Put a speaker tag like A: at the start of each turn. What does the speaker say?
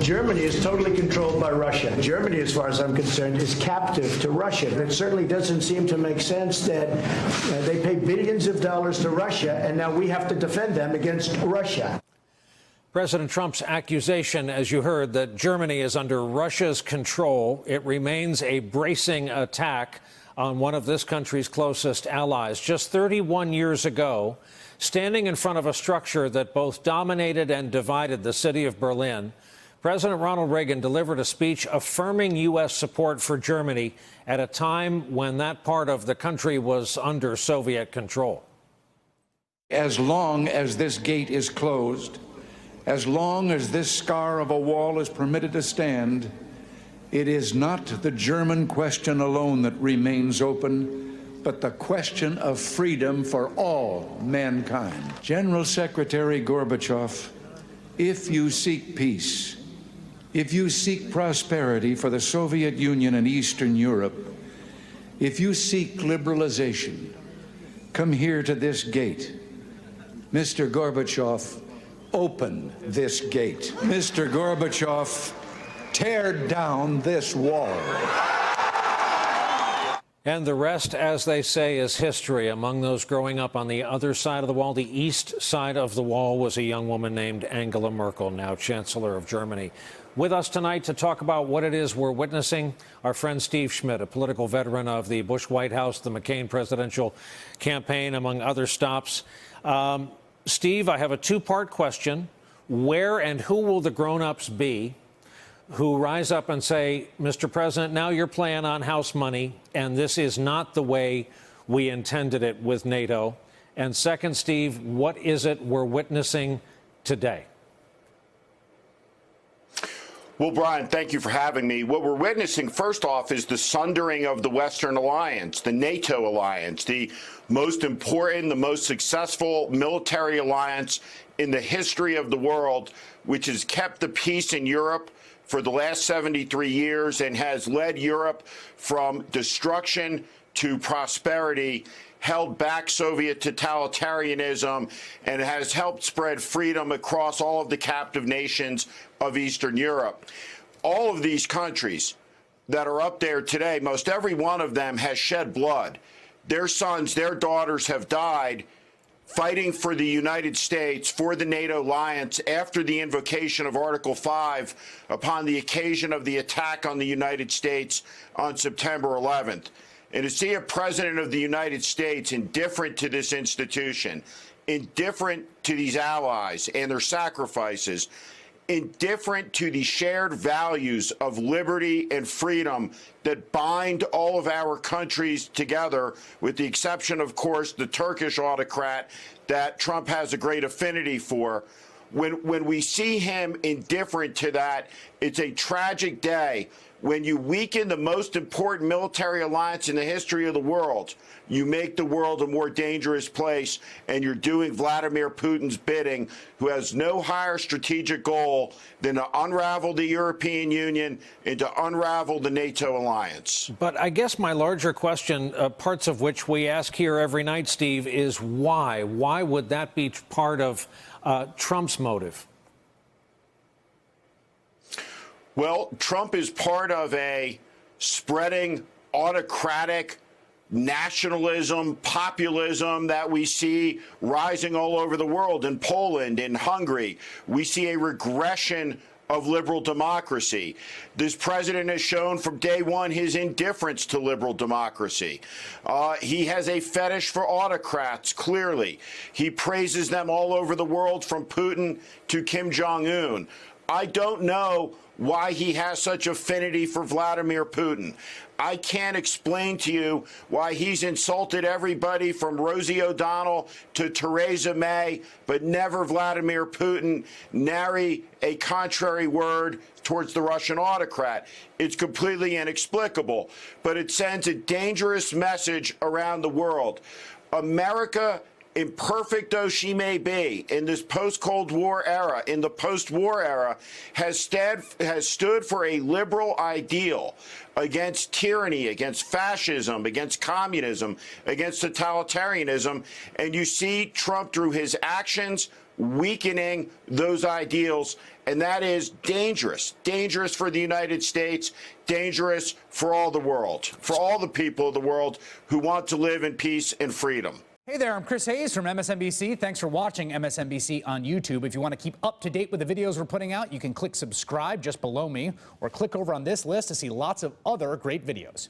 A: Germany is totally controlled by Russia. Germany, as far as I'm concerned, is captive to Russia. It certainly doesn't seem to make sense that they pay billions of dollars to Russia, and now we have to defend them against Russia.
B: President Trump's accusation, as you heard, that Germany is under Russia's control. It remains a bracing attack on one of this country's closest allies. Just 31 years ago, standing in front of a structure that both dominated and divided the city of Berlin, President Ronald Reagan delivered a speech affirming U.S. support for Germany at a time when that part of the country was under Soviet control.
C: As long as this gate is closed, as long as this scar of a wall is permitted to stand, it is not the German question alone that remains open, but the question of freedom for all mankind. General Secretary Gorbachev, if you seek peace, if you seek prosperity for the Soviet Union and Eastern Europe, if you seek liberalization, come here to this gate. Mr. Gorbachev, open this gate. Mr. Gorbachev, tear down this wall.
B: And the rest, as they say, is history. Among those growing up on the other side of the wall, the east side of the wall, was a young woman named Angela Merkel, now Chancellor of Germany. With us tonight to talk about what it is we're witnessing, our friend Steve Schmidt, a political veteran of the Bush White House, the McCain presidential campaign, among other stops. Steve, I have a two-part question. Where and who will the grown-ups be who rise up and say, Mr. President, now you're playing on house money, and this is not the way we intended it with NATO? And second, Steve, what is it we're witnessing today?
D: Well, Brian, thank you for having me. What we're witnessing, first off, is the sundering of the Western alliance, the NATO alliance, the most important, the most successful military alliance in the history of the world, which has kept the peace in Europe for the last 73 years and has led Europe from destruction to prosperity, held back Soviet totalitarianism, and has helped spread freedom across all of the captive nations of Eastern Europe. All of these countries that are up there today, most every one of them has shed blood. Their sons, their daughters have died fighting for the United States, for the NATO alliance, after the invocation of Article 5 upon the occasion of the attack on the United States on September 11th. And to see a president of the United States indifferent to this institution, indifferent to these allies and their sacrifices, indifferent to the shared values of liberty and freedom that bind all of our countries together, with the exception, of course, the Turkish autocrat that Trump has a great affinity for. When we see him indifferent to that, it's a tragic day. When you weaken the most important military alliance in the history of the world, you make the world a more dangerous place, and you're doing Vladimir Putin's bidding, who has no higher strategic goal than to unravel the European Union and to unravel the NATO alliance.
B: But I guess my larger question, parts of which we ask here every night, Steve, is why? Why would that be part of Trump's motive?
D: Well, Trump is part of a spreading autocratic nationalism, populism that we see rising all over the world. In Poland, in Hungary, we see a regression of liberal democracy. This president has shown from day one his indifference to liberal democracy. He has a fetish for autocrats, clearly. He praises them all over the world, from Putin to Kim Jong-un. I don't know why he has such affinity for Vladimir Putin. I can't explain to you why he's insulted everybody from Rosie O'Donnell to Theresa May, but never Vladimir Putin, nary a contrary word towards the Russian autocrat. It's completely inexplicable, but it sends a dangerous message around the world. America, imperfect though she may be in this post-Cold War era, in the post-war era, has stood for a liberal ideal against tyranny, against fascism, against communism, against totalitarianism. And you see Trump, through his actions, weakening those ideals, and that is dangerous. Dangerous for the United States, dangerous for all the world, for all the people of the world who want to live in peace and freedom.
E: Hey there, I'm Chris Hayes from MSNBC. Thanks for watching MSNBC on YouTube. If you want to keep up to date with the videos we're putting out, you can click subscribe just below me or click over on this list to see lots of other great videos.